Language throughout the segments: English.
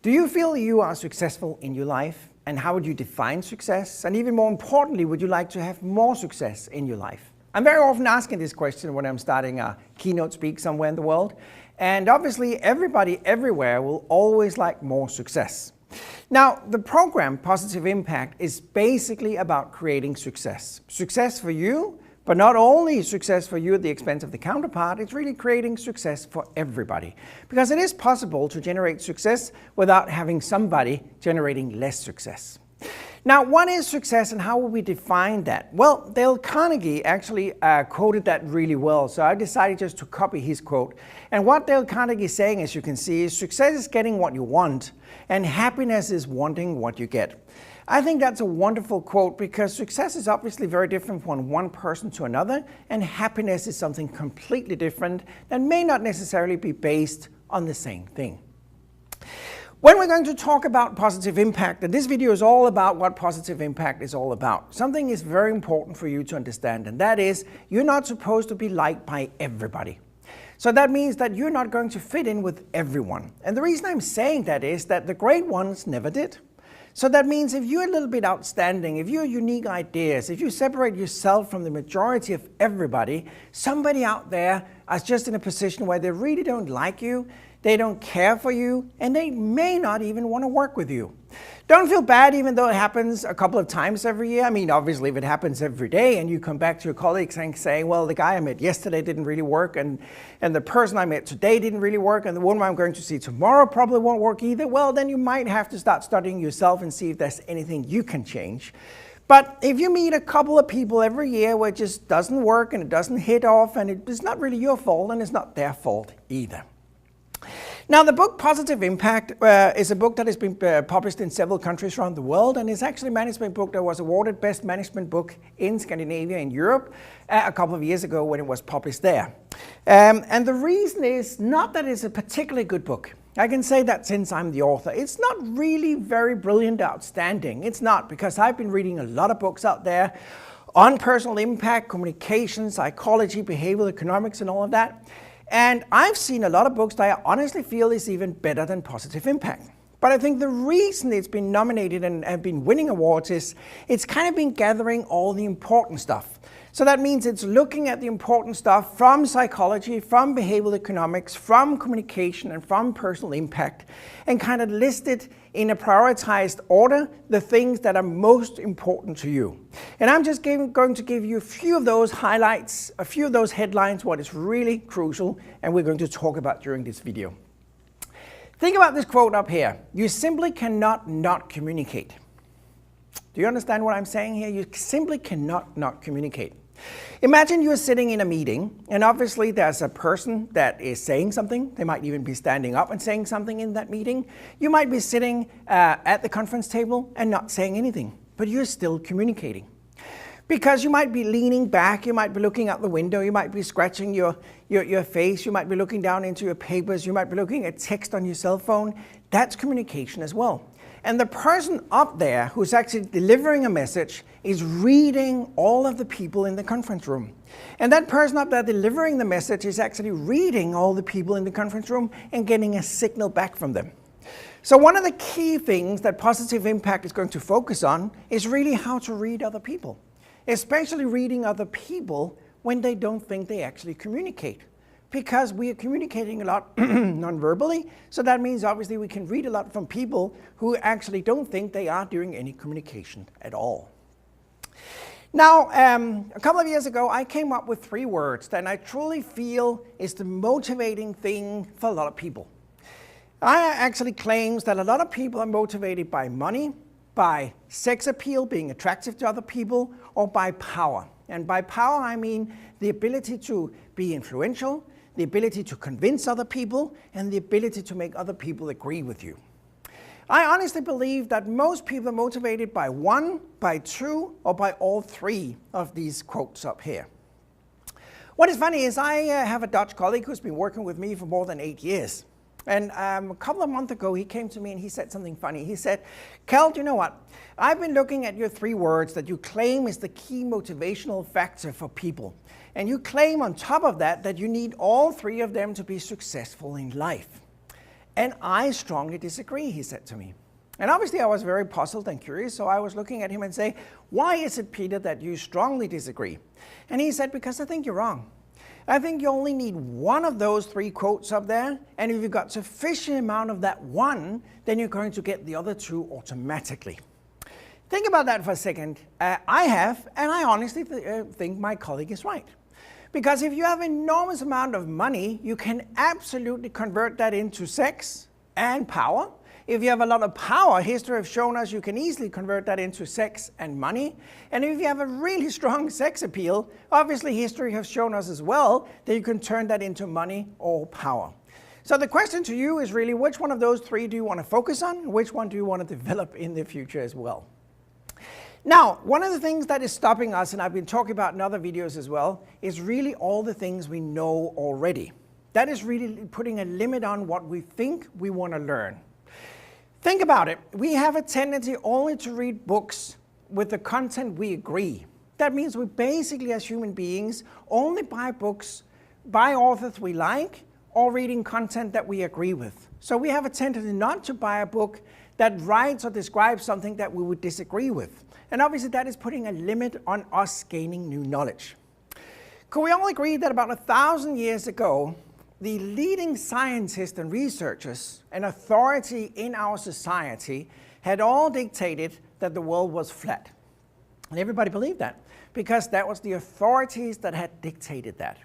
Do you feel you are successful in your life? And how would you define success? And even more importantly, would you like to have more success in your life? I'm very often asking this question when I'm starting a keynote speak somewhere in the world. And obviously everybody everywhere will always like more success. Now, the program Positive Impact is basically about creating success. Success for you, but not only success for you at the expense of the counterpart, it's really creating success for everybody. Because it is possible to generate success without having somebody generating less success. Now, what is success and how will we define that? Well, Dale Carnegie actually quoted that really well, so I decided just to copy his quote. And what Dale Carnegie is saying, as you can see, is success is getting what you want, and happiness is wanting what you get. I think that's a wonderful quote because success is obviously very different from one person to another, and happiness is something completely different that may not necessarily be based on the same thing. When we're going to talk about positive impact, and this video is all about what positive impact is all about, something is very important for you to understand, and that is you're not supposed to be liked by everybody. So that means that you're not going to fit in with everyone. And the reason I'm saying that is that the great ones never did. So that means if you're a little bit outstanding, if you're unique ideas, if you separate yourself from the majority of everybody, somebody out there is just in a position where they really don't like you, they don't care for you, and they may not even want to work with you. Don't feel bad even though it happens a couple of times every year. I mean, obviously if it happens every day and you come back to your colleagues and say, well, the guy I met yesterday didn't really work, and the person I met today didn't really work, and the one I'm going to see tomorrow probably won't work either, well, then you might have to start studying yourself and see if there's anything you can change. But if you meet a couple of people every year where it just doesn't work and it doesn't hit off and it's not really your fault and it's not their fault either. Now, the book Positive Impact is a book that has been published in several countries around the world, and it's actually a management book that was awarded Best Management Book in Scandinavia and Europe a couple of years ago when it was published there. And the reason is not that it's a particularly good book. I can say that since I'm the author. It's not really very brilliant, outstanding. It's not, because I've been reading a lot of books out there on personal impact, communication, psychology, behavioral economics, and all of that. And I've seen a lot of books that I honestly feel is even better than Positive Impact. But I think the reason it's been nominated and been winning awards is it's kind of been gathering all the important stuff. So that means it's looking at the important stuff from psychology, from behavioral economics, from communication, and from personal impact, and kind of listed in a prioritized order the things that are most important to you. And I'm just going to give you a few of those highlights, a few of those headlines, what is really crucial, and we're going to talk about during this video. Think about this quote up here. You simply cannot not communicate. Do you understand what I'm saying here? You simply cannot not communicate. Imagine you're sitting in a meeting, and obviously there's a person that is saying something. They might even be standing up and saying something in that meeting. You might be sitting at the conference table and not saying anything, but you're still communicating. Because you might be leaning back, you might be looking out the window, you might be scratching your face, you might be looking down into your papers, you might be looking at text on your cell phone. That's communication as well. And the person up there who's actually delivering a message is reading all of the people in the conference room. And that person up there delivering the message is actually reading all the people in the conference room and getting a signal back from them. So one of the key things that Positive Impact is going to focus on is really how to read other people, especially reading other people when they don't think they actually communicate. Because we are communicating a lot non-verbally, so that means obviously we can read a lot from people who actually don't think they are doing any communication at all. Now, a couple of years ago, I came up with 3 words that I truly feel is the motivating thing for a lot of people. I actually claims that a lot of people are motivated by money, by sex appeal, being attractive to other people, or by power. And by power, I mean the ability to be influential, the ability to convince other people, and the ability to make other people agree with you. I honestly believe that most people are motivated by 1, by 2, or by all 3 of these quotes up here. What is funny is I have a Dutch colleague who's been working with me for more than 8 years. And a couple of months ago, he came to me and he said something funny. He said, Keld, you know what? I've been looking at your 3 words that you claim is the key motivational factor for people. And you claim on top of that that you need all 3 of them to be successful in life. And I strongly disagree, he said to me. And obviously I was very puzzled and curious, so I was looking at him and say, why is it, Peter, that you strongly disagree? And he said, because I think you're wrong. I think you only need one of those 3 quotes up there, and if you've got sufficient amount of that one, then you're going to get the other 2 automatically. Think about that for a second. I have, and I honestly think my colleague is right. Because if you have an enormous amount of money, you can absolutely convert that into sex and power. If you have a lot of power, history has shown us you can easily convert that into sex and money. And if you have a really strong sex appeal, obviously history has shown us as well that you can turn that into money or power. So the question to you is really, which one of those 3 do you want to focus on? Which one do you want to develop in the future as well? Now, one of the things that is stopping us, and I've been talking about in other videos as well, is really all the things we know already. That is really putting a limit on what we think we want to learn. Think about it. We have a tendency only to read books with the content we agree. That means we basically, as human beings, only buy books by authors we like or reading content that we agree with. So we have a tendency not to buy a book that writes or describes something that we would disagree with. And obviously that is putting a limit on us gaining new knowledge. Could we all agree that about 1,000 years ago, the leading scientists and researchers and authority in our society had all dictated that the world was flat? And everybody believed that, because that was the authorities that had dictated that.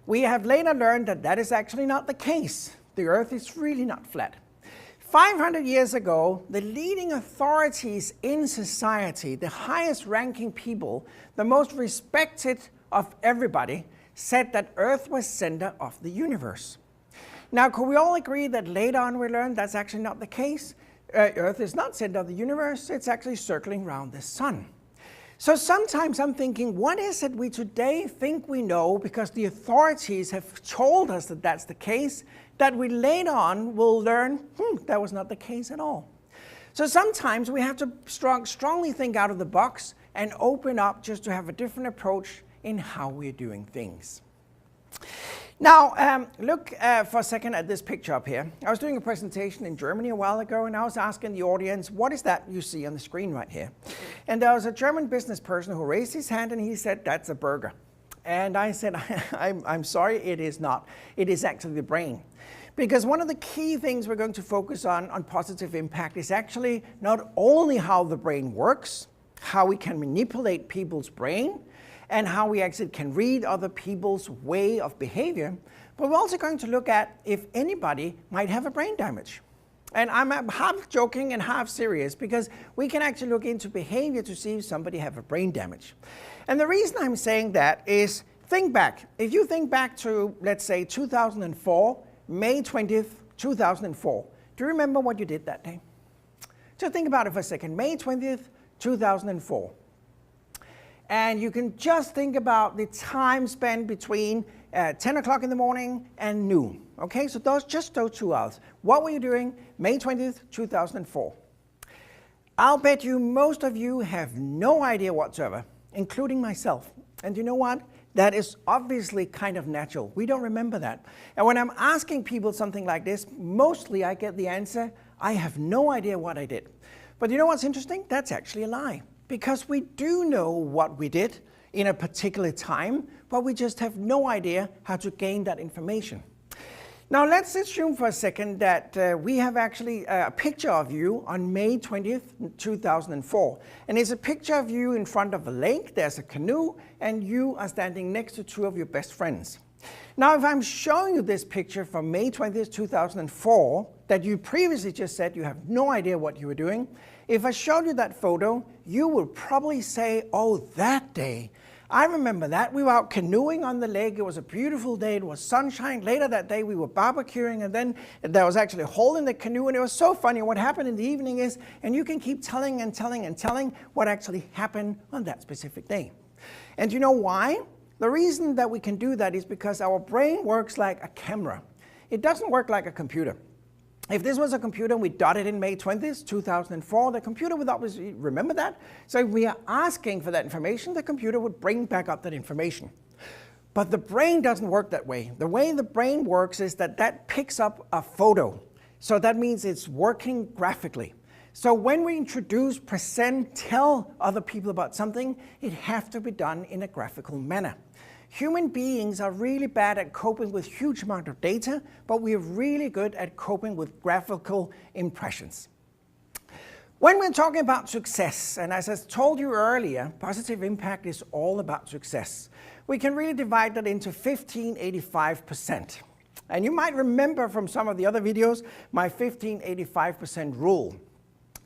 We have later learned that that is actually not the case. The earth is really not flat. 500 years ago, the leading authorities in society, the highest ranking people, the most respected of everybody, said that Earth was center of the universe. Now, could we all agree that later on we learned that's actually not the case? Earth is not center of the universe, it's actually circling around the sun. So sometimes I'm thinking, what is it we today think we know because the authorities have told us that that's the case, that we later on will learn, that was not the case at all. So sometimes we have to strongly think out of the box and open up just to have a different approach in how we're doing things. Now, look for a second at this picture up here. I was doing a presentation in Germany a while ago, and I was asking the audience, what is that you see on the screen right here? And there was a German business person who raised his hand, and he said, that's a burger. And I said, I'm sorry, it is not. It is actually the brain. Because one of the key things we're going to focus on positive impact is actually not only how the brain works, how we can manipulate people's brain, and how we actually can read other people's way of behavior, but we're also going to look at if anybody might have a brain damage. And I'm half joking and half serious, because we can actually look into behavior to see if somebody have a brain damage. And the reason I'm saying that is, think back. If you think back to, let's say, 2004, May 20th, 2004, do you remember what you did that day? So think about it for a second. May 20th, 2004. And you can just think about the time spent between 10 o'clock in the morning and noon. Okay, so just those 2 hours. What were you doing May 20th, 2004? I'll bet you most of you have no idea whatsoever, including myself. And you know what? That is obviously kind of natural. We don't remember that. And when I'm asking people something like this, mostly I get the answer, I have no idea what I did. But you know what's interesting? That's actually a lie. Because we do know what we did in a particular time, but we just have no idea how to gain that information. Now let's assume for a second that we have actually a picture of you on May 20th, 2004. And it's a picture of you in front of a lake, there's a canoe, and you are standing next to 2 of your best friends. Now if I'm showing you this picture from May 20th, 2004, that you previously just said you have no idea what you were doing, if I showed you that photo, you would probably say, oh, that day. I remember that. We were out canoeing on the lake. It was a beautiful day. It was sunshine. Later that day, we were barbecuing, and then there was actually a hole in the canoe, and it was so funny. What happened in the evening is, and you can keep telling and telling and telling what actually happened on that specific day. And you know why? The reason that we can do that is because our brain works like a camera. It doesn't work like a computer. If this was a computer and we dotted in May 20th, 2004, the computer would obviously remember that. So if we are asking for that information, the computer would bring back up that information. But the brain doesn't work that way. The way the brain works is that picks up a photo. So that means it's working graphically. So when we introduce, present, tell other people about something, it has to be done in a graphical manner. Human beings are really bad at coping with huge amount of data, but we're really good at coping with graphical impressions. When we're talking about success, and as I told you earlier, positive impact is all about success. We can really divide that into 15-85%. And you might remember from some of the other videos, my 15-85% rule.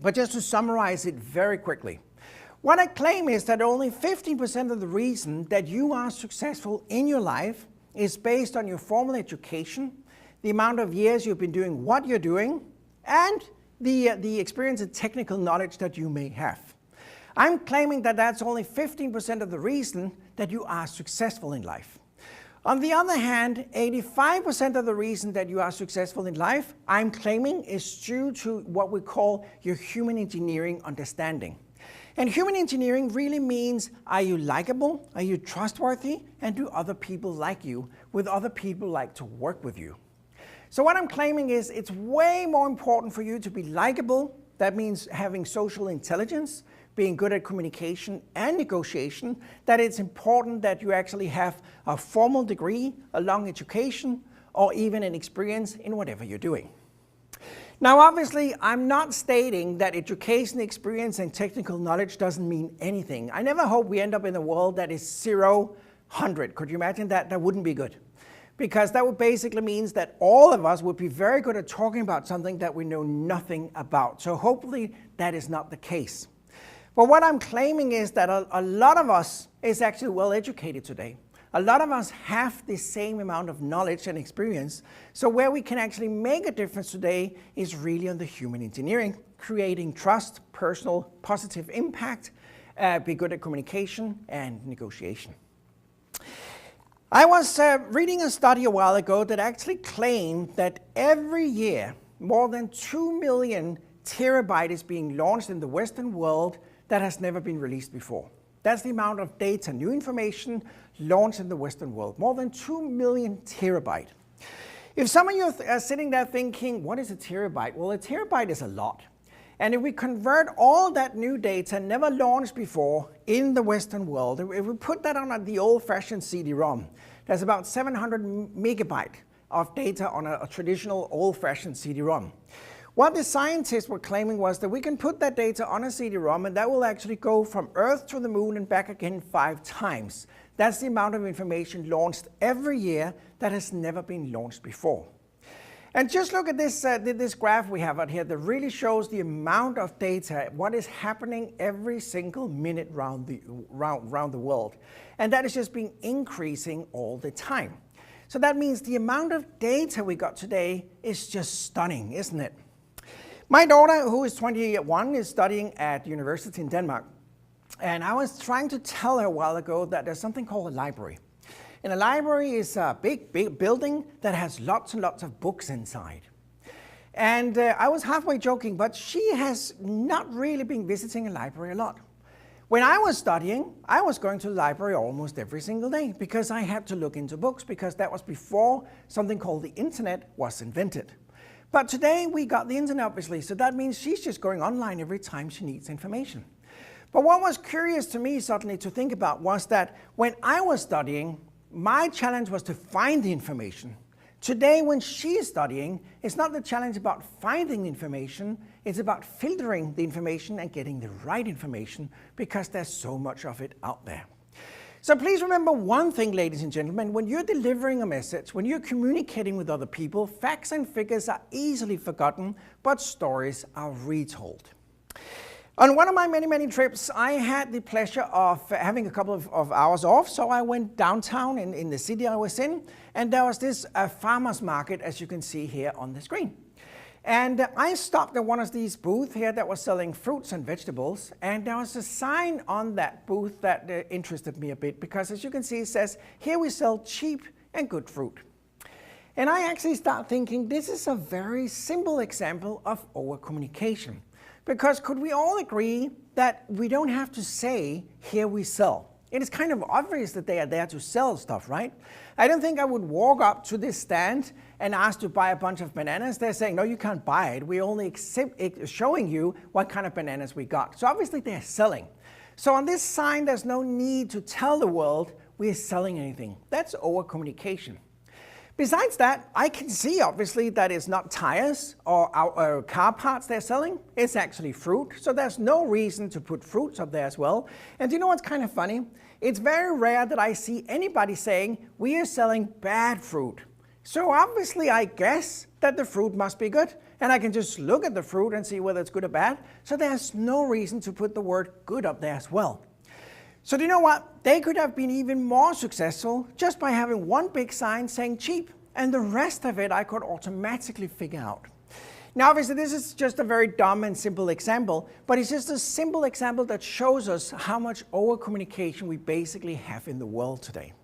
But just to summarize it very quickly. What I claim is that only 15% of the reason that you are successful in your life is based on your formal education, the amount of years you've been doing what you're doing, and the experience and technical knowledge that you may have. I'm claiming that that's only 15% of the reason that you are successful in life. On the other hand, 85% of the reason that you are successful in life, I'm claiming, is due to what we call your human engineering understanding. And human engineering really means, are you likable, are you trustworthy, and do other people like you, would other people like to work with you? So what I'm claiming is it's way more important for you to be likable. That means having social intelligence, being good at communication and negotiation, that it's important that you actually have a formal degree, a long education, or even an experience in whatever you're doing. Now, obviously, I'm not stating that education, experience, and technical knowledge doesn't mean anything. I never hope we end up in a world that is 0, 100. Could you imagine that? That wouldn't be good. Because that would basically mean that all of us would be very good at talking about something that we know nothing about. So hopefully that is not the case. But what I'm claiming is that a lot of us is actually well educated today. A lot of us have the same amount of knowledge and experience. So where we can actually make a difference today is really on the human engineering, creating trust, personal positive impact, be good at communication and negotiation. I was reading a study a while ago that actually claimed that every year more than 2 million terabytes is being launched in the Western world that has never been released before. That's the amount of data, new information launched in the Western world, more than 2 million terabytes. If some of you are sitting there thinking, what is a terabyte? Well, a terabyte is a lot. And if we convert all that new data never launched before in the Western world, if we put that on the old-fashioned CD-ROM, there's about 700 megabytes of data on a traditional old-fashioned CD-ROM. What the scientists were claiming was that we can put that data on a CD-ROM and that will actually go from Earth to the moon and back again 5 times. That's the amount of information launched every year that has never been launched before. And just look at this graph we have out here that really shows the amount of data, what is happening every single minute around the world. And that is just been increasing all the time. So that means the amount of data we got today is just stunning, isn't it? My daughter, who is 21, is studying at university in Denmark. And I was trying to tell her a while ago that there's something called a library. And a library is a big building that has lots and lots of books inside. And I was halfway joking, but she has not really been visiting a library a lot. When I was studying, I was going to the library almost every single day because I had to look into books, because that was before something called the internet was invented. But today we got the internet, obviously, so that means she's just going online every time she needs information. But what was curious to me suddenly to think about was that when I was studying, my challenge was to find the information. Today, when she is studying, it's not the challenge about finding information, it's about filtering the information and getting the right information, because there's so much of it out there. So please remember one thing, ladies and gentlemen, when you're delivering a message, when you're communicating with other people, facts and figures are easily forgotten, but stories are retold. On one of my many trips, I had the pleasure of having a couple of hours off, so I went downtown in the city I was in, and there was this farmer's market, as you can see here on the screen. And I stopped at one of these booths here that was selling fruits and vegetables, and there was a sign on that booth that interested me a bit, because as you can see, it says, here we sell cheap and good fruit. And I actually start thinking, this is a very simple example of over-communication. Because could we all agree that we don't have to say, here we sell? It is kind of obvious that they are there to sell stuff, right? I don't think I would walk up to this stand and asked to buy a bunch of bananas, they're saying, no, you can't buy it. We're only showing you what kind of bananas we got. So obviously they're selling. So on this sign, there's no need to tell the world we're selling anything. That's over-communication. Besides that, I can see obviously that it's not tires or car parts they're selling, it's actually fruit. So there's no reason to put fruits up there as well. And do you know what's kind of funny? It's very rare that I see anybody saying, we are selling bad fruit. So obviously I guess that the fruit must be good. And I can just look at the fruit and see whether it's good or bad. So there's no reason to put the word good up there as well. So do you know what? They could have been even more successful just by having one big sign saying cheap, and the rest of it I could automatically figure out. Now obviously this is just a very dumb and simple example, but it's just a simple example that shows us how much over-communication we basically have in the world today.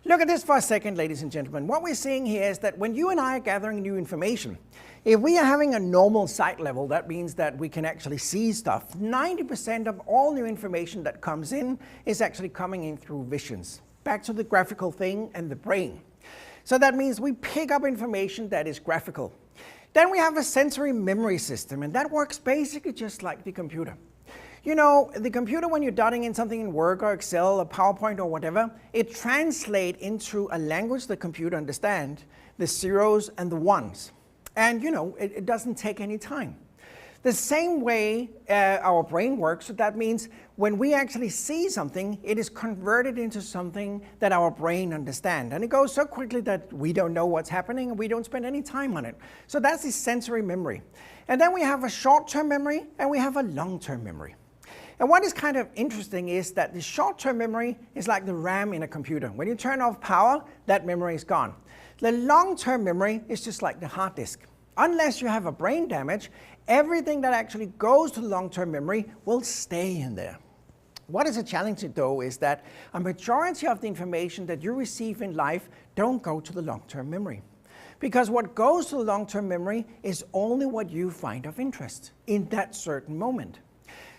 Look at this for a second, ladies and gentlemen. What we're seeing here is that when you and I are gathering new information, if we are having a normal sight level, that means that we can actually see stuff. 90% of all new information that comes in is actually coming in through visions. Back to the graphical thing and the brain. So that means we pick up information that is graphical. Then we have a sensory memory system, and that works basically just like the computer. You know, the computer, when you're dotting in something in Word or Excel or PowerPoint or whatever, it translates into a language the computer understands, the zeros and the ones. And you know, it doesn't take any time. The same way our brain works, so that means when we actually see something, it is converted into something that our brain understands. And it goes so quickly that we don't know what's happening and we don't spend any time on it. So that's the sensory memory. And then we have a short-term memory and we have a long-term memory. And what is kind of interesting is that the short-term memory is like the RAM in a computer. When you turn off power, that memory is gone. The long-term memory is just like the hard disk. Unless you have a brain damage, everything that actually goes to the long-term memory will stay in there. What is a challenge though is that a majority of the information that you receive in life don't go to the long-term memory. Because what goes to the long-term memory is only what you find of interest in that certain moment.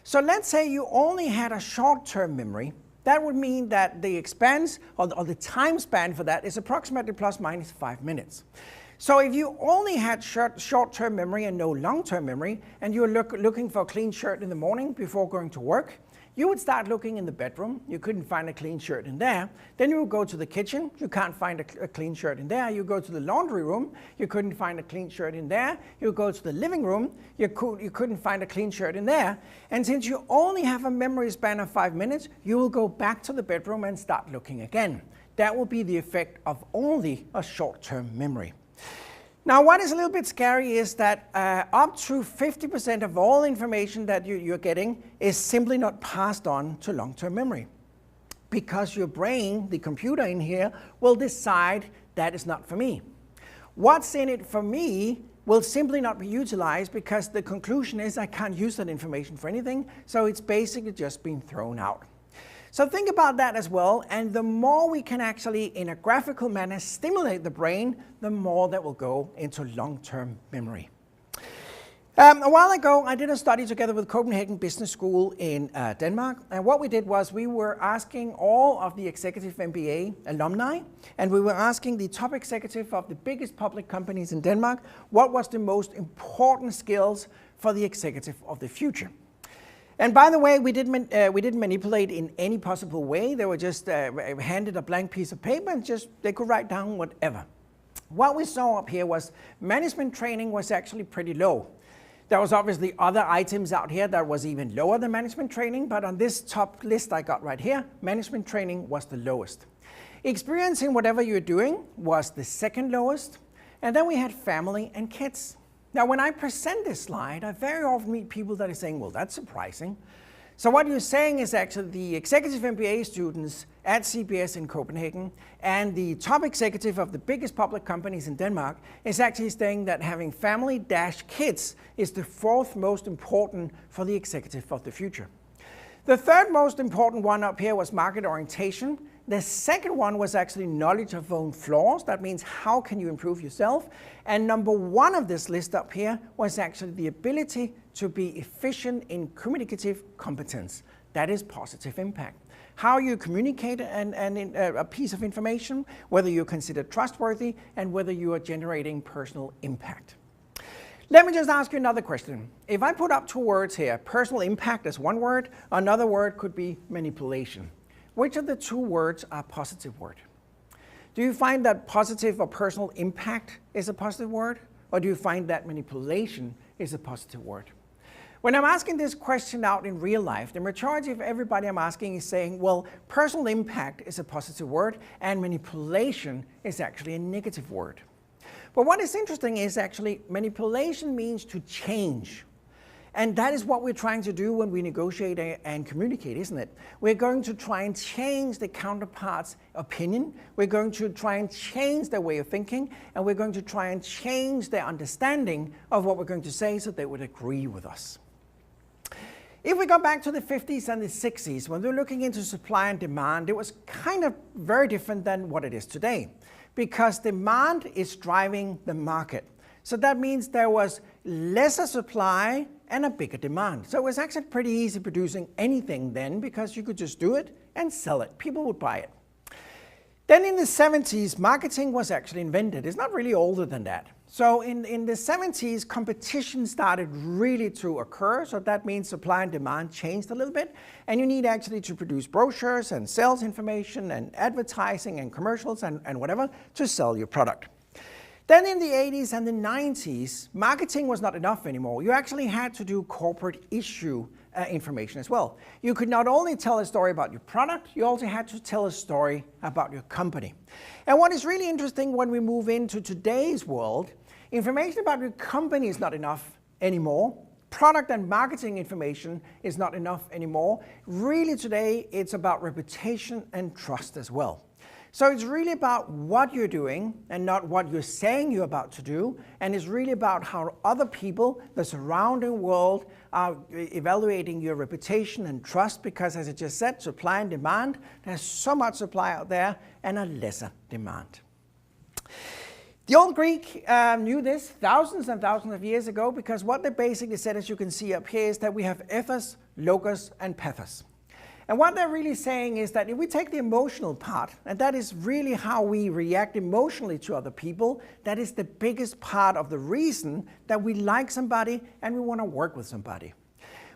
So let's say you only had a short-term memory. That would mean that the expense or the time span for that is approximately plus minus 5 minutes. So if you only had short-term memory and no long-term memory, and you're looking for a clean shirt in the morning before going to work, you would start looking in the bedroom. You couldn't find a clean shirt in there. Then you would go to the kitchen. You can't find a clean shirt in there. You go to the laundry room. You couldn't find a clean shirt in there. You go to the living room. You couldn't find a clean shirt in there. And since you only have a memory span of 5 minutes, you will go back to the bedroom and start looking again. That will be the effect of only a short-term memory. Now, what is a little bit scary is that up to 50% of all information that you're getting is simply not passed on to long-term memory. Because your brain, the computer in here, will decide that is not for me. What's in it for me will simply not be utilized because the conclusion is I can't use that information for anything, so it's basically just being thrown out. So think about that as well, and the more we can actually, in a graphical manner, stimulate the brain, the more that will go into long-term memory. A while ago, I did a study together with Copenhagen Business School in Denmark, and what we did was we were asking all of the executive MBA alumni, and we were asking the top executive of the biggest public companies in Denmark, what was the most important skills for the executive of the future. And by the way, we didn't manipulate in any possible way. They were just handed a blank piece of paper and they could write down whatever. What we saw up here was management training was actually pretty low. There was obviously other items out here that was even lower than management training, but on this top list I got right here, management training was the lowest. Experience in whatever you're doing was the second lowest, and then we had family and kids. Now, when I present this slide, I very often meet people that are saying, well, that's surprising. So what you're saying is actually the executive MBA students at CBS in Copenhagen and the top executive of the biggest public companies in Denmark is actually saying that having family-kids is the fourth most important for the executive of the future. The third most important one up here was market orientation. The second one was actually knowledge of own flaws. That means how can you improve yourself? And number one of this list up here was actually the ability to be efficient in communicative competence. That is positive impact. how you communicate a piece of information, whether you're considered trustworthy, and whether you are generating personal impact. Let me just ask you another question. If I put up two words here, personal impact as one word, another word could be manipulation. Which of the two words are positive word? Do you find that positive or personal impact is a positive word? Or do you find that manipulation is a positive word? When I'm asking this question out in real life, the majority of everybody I'm asking is saying, well, personal impact is a positive word and manipulation is actually a negative word. But what is interesting is actually manipulation means to change. And that is what we're trying to do when we negotiate and communicate, isn't it? We're going to try and change the counterpart's opinion. We're going to try and change their way of thinking. And we're going to try and change their understanding of what we're going to say so they would agree with us. If we go back to the 50s and the 60s, when we were looking into supply and demand, it was kind of very different than what it is today. Because demand is driving the market. So that means there was lesser supply and a bigger demand. So it was actually pretty easy producing anything then because you could just do it and sell it. People would buy it. Then in the 70s, marketing was actually invented. It's not really older than that. So in the 70s, competition started really to occur. So that means supply and demand changed a little bit. And you need actually to produce brochures and sales information and advertising and commercials and whatever to sell your product. Then in the 80s and the 90s, marketing was not enough anymore. You actually had to do corporate issue information as well. You could not only tell a story about your product, you also had to tell a story about your company. And what is really interesting when we move into today's world, information about your company is not enough anymore. Product and marketing information is not enough anymore. Really today, it's about reputation and trust as well. So it's really about what you're doing and not what you're saying you're about to do. And it's really about how other people, the surrounding world, are evaluating your reputation and trust because, as I just said, supply and demand, there's so much supply out there and a lesser demand. The old Greek knew this thousands and thousands of years ago because what they basically said, as you can see up here, is that we have ethos, logos, and pathos. And what they're really saying is that if we take the emotional part, and that is really how we react emotionally to other people, that is the biggest part of the reason that we like somebody and we want to work with somebody.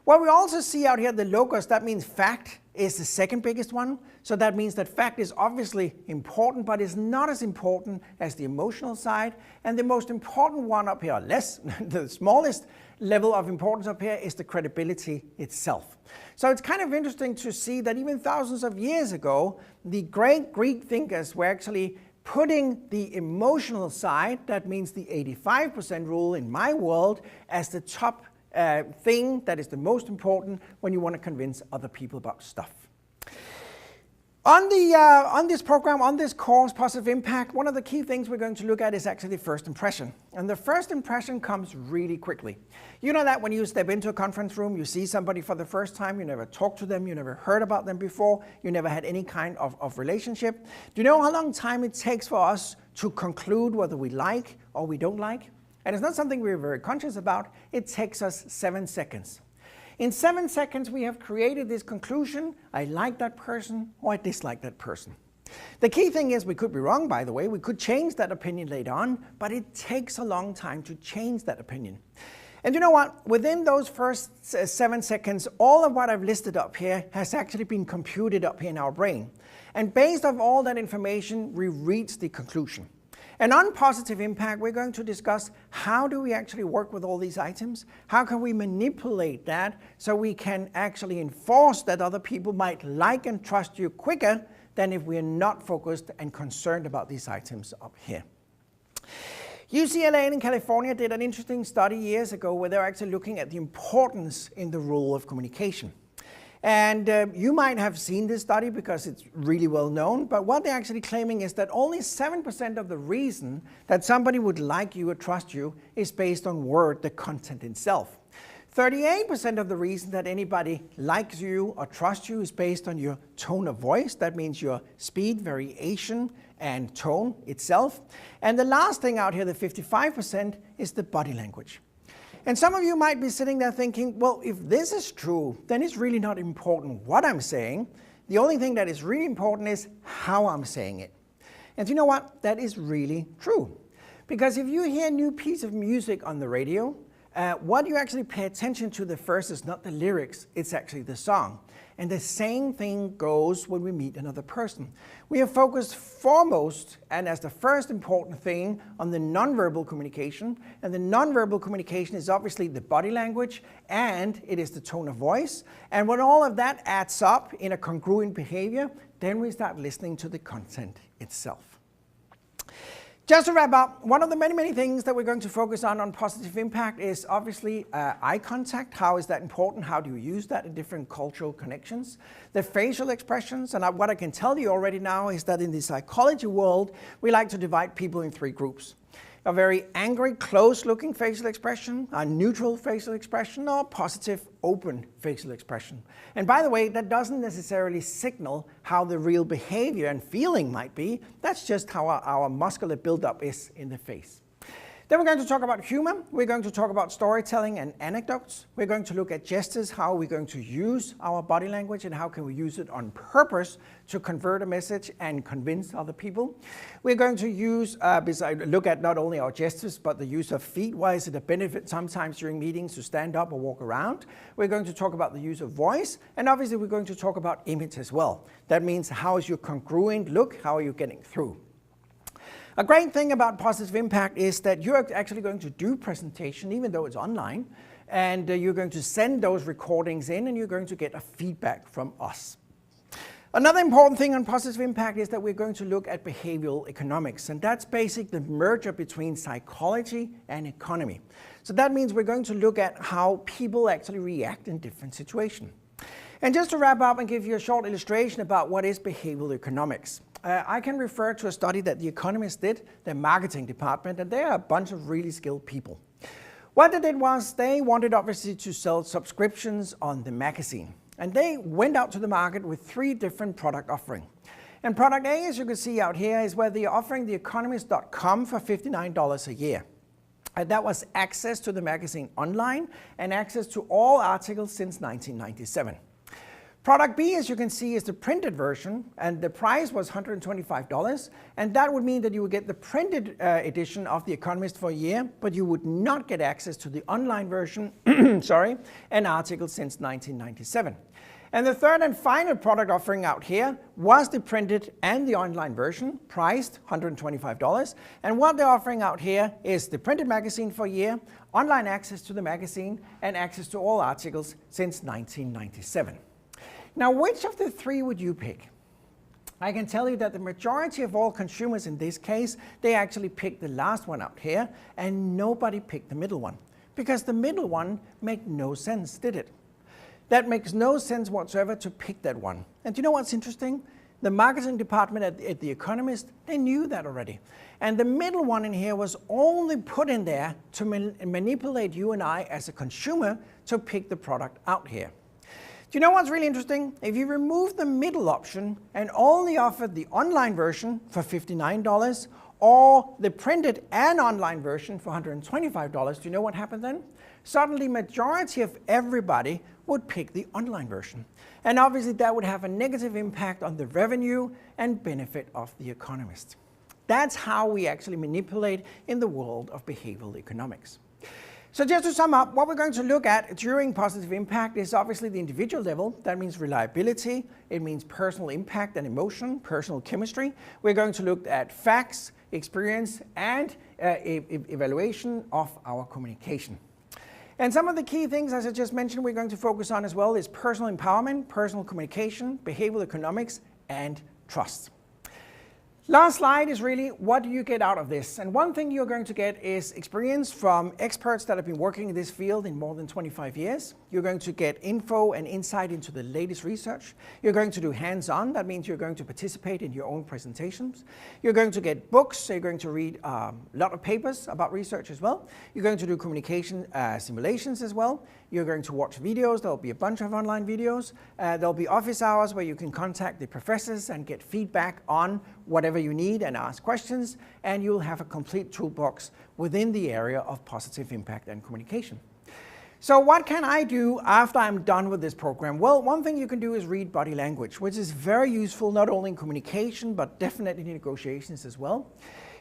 What we also see out here, the logos, that means fact is the second biggest one. So that means that fact is obviously important, but it's not as important as the emotional side. And the most important one up here, the smallest level of importance up here is the credibility itself. So it's kind of interesting to see that even thousands of years ago, the great Greek thinkers were actually putting the emotional side, that means the 85% rule in my world, as the top thing that is the most important when you want to convince other people about stuff. On this program, on this course, Positive Impact, one of the key things we're going to look at is actually the first impression. And the first impression comes really quickly. You know that when you step into a conference room, you see somebody for the first time, you never talked to them, you never heard about them before, you never had any kind of relationship. Do you know how long time it takes for us to conclude whether we like or we don't like? And it's not something we're very conscious about. It takes us 7 seconds. In 7 seconds, we have created this conclusion, I like that person or I dislike that person. The key thing is we could be wrong, by the way. We could change that opinion later on, but it takes a long time to change that opinion. And you know what? Within those first 7 seconds, all of what I've listed up here has actually been computed up here in our brain. And based on all that information, we reach the conclusion. And on Positive Impact, we're going to discuss how do we actually work with all these items? How can we manipulate that so we can actually enforce that other people might like and trust you quicker than if we're not focused and concerned about these items up here. UCLA in California did an interesting study years ago where they're actually looking at the importance in the role of communication. And you might have seen this study because it's really well known, but what they're actually claiming is that only 7% of the reason that somebody would like you or trust you is based on the content itself. 38% of the reason that anybody likes you or trusts you is based on your tone of voice. That means your speed, variation, and tone itself. And the last thing out here, the 55%, is the body language. And some of you might be sitting there thinking, well, if this is true, then it's really not important what I'm saying, The only thing that is really important is how I'm saying it. And you know what? That is really true. Because if you hear a new piece of music on the radio, what you actually pay attention to the first is not the lyrics, it's actually the song. And the same thing goes when we meet another person. We are focused foremost and as the first important thing on the nonverbal communication. And the nonverbal communication is obviously the body language and it is the tone of voice. And when all of that adds up in a congruent behavior, then we start listening to the content itself. Just to wrap up, one of the many things that we're going to focus on positive impact is obviously eye contact. How is that important? How do you use that in different cultural connections? The facial expressions, and what I can tell you already now is that in the psychology world, we like to divide people in 3 groups. A very angry, close-looking facial expression, a neutral facial expression, or a positive, open facial expression. And by the way, that doesn't necessarily signal how the real behavior and feeling might be. That's just how our muscular buildup is in the face. Then we're going to talk about humor. We're going to talk about storytelling and anecdotes. We're going to look at gestures, how we're going to use our body language and how can we use it on purpose to convert a message and convince other people. We're going to look at not only our gestures, but the use of feet. Why is it a benefit sometimes during meetings to stand up or walk around? We're going to talk about the use of voice. And obviously we're going to talk about image as well. That means how is your congruent look? How are you getting through? A great thing about positive impact is that you're actually going to do presentation, even though it's online, and you're going to send those recordings in and you're going to get a feedback from us. Another important thing on positive impact is that we're going to look at behavioral economics, and that's basically the merger between psychology and economy. So that means we're going to look at how people actually react in different situations. And just to wrap up and give you a short illustration about what is behavioral economics. I can refer to a study that The Economist did, their marketing department, and they are a bunch of really skilled people. What they did was they wanted obviously to sell subscriptions on the magazine. And they went out to the market with 3 different product offerings. And product A, as you can see out here, is where they're offering theeconomist.com for $59 a year. And that was access to the magazine online and access to all articles since 1997. Product B, as you can see, is the printed version, and the price was $125, and that would mean that you would get the printed edition of The Economist for a year, but you would not get access to the online version, and articles since 1997. And the third and final product offering out here was the printed and the online version, priced $125. And what they're offering out here is the printed magazine for a year, online access to the magazine, and access to all articles since 1997. Now, which of the 3 would you pick? I can tell you that the majority of all consumers in this case, they actually picked the last one out here, and nobody picked the middle one. Because the middle one made no sense, did it? That makes no sense whatsoever to pick that one. And you know what's interesting? The marketing department at The Economist, they knew that already. And the middle one in here was only put in there to manipulate you and I as a consumer to pick the product out here. Do you know what's really interesting? If you remove the middle option and only offered the online version for $59 or the printed and online version for $125, do you know what happened then? Suddenly, majority of everybody would pick the online version. And obviously that would have a negative impact on the revenue and benefit of The Economist. That's how we actually manipulate in the world of behavioral economics. So just to sum up, what we're going to look at during positive impact is obviously the individual level. That means reliability. It means personal impact and emotion, personal chemistry. We're going to look at facts, experience, and evaluation of our communication. And some of the key things, as I just mentioned, we're going to focus on as well is personal empowerment, personal communication, behavioral economics, and trust. Last slide is really what do you get out of this? And one thing you're going to get is experience from experts that have been working in this field in more than 25 years. You're going to get info and insight into the latest research. You're going to do hands-on. That means you're going to participate in your own presentations. You're going to get books. So you're going to read a lot of papers about research as well. You're going to do communication simulations as well. You're going to watch videos. There'll be a bunch of online videos. There'll be office hours where you can contact the professors and get feedback on whatever you need and ask questions. And you'll have a complete toolbox within the area of positive impact and communication. So what can I do after I'm done with this program? Well, one thing you can do is read body language, which is very useful not only in communication, but definitely in negotiations as well.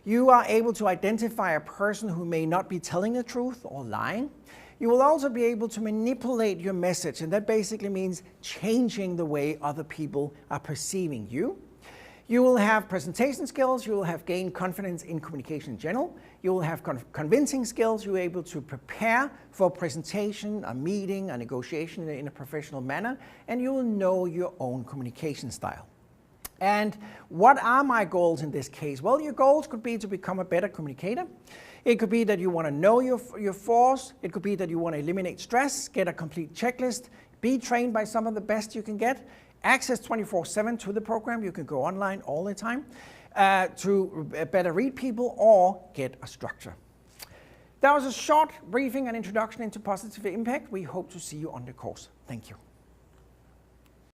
You are able to identify a person who may not be telling the truth or lying. You will also be able to manipulate your message, and that basically means changing the way other people are perceiving you. You will have presentation skills, you will have gained confidence in communication in general, you will have convincing skills, you're able to prepare for a presentation, a meeting, a negotiation in a professional manner, and you will know your own communication style. And what are my goals in this case? Well, your goals could be to become a better communicator. It could be that you want to know your force. It could be that you want to eliminate stress, get a complete checklist, be trained by some of the best you can get, access 24/7 to the program. You can go online all the time to better read people or get a structure. That was a short briefing and introduction into positive impact. We hope to see you on the course. Thank you.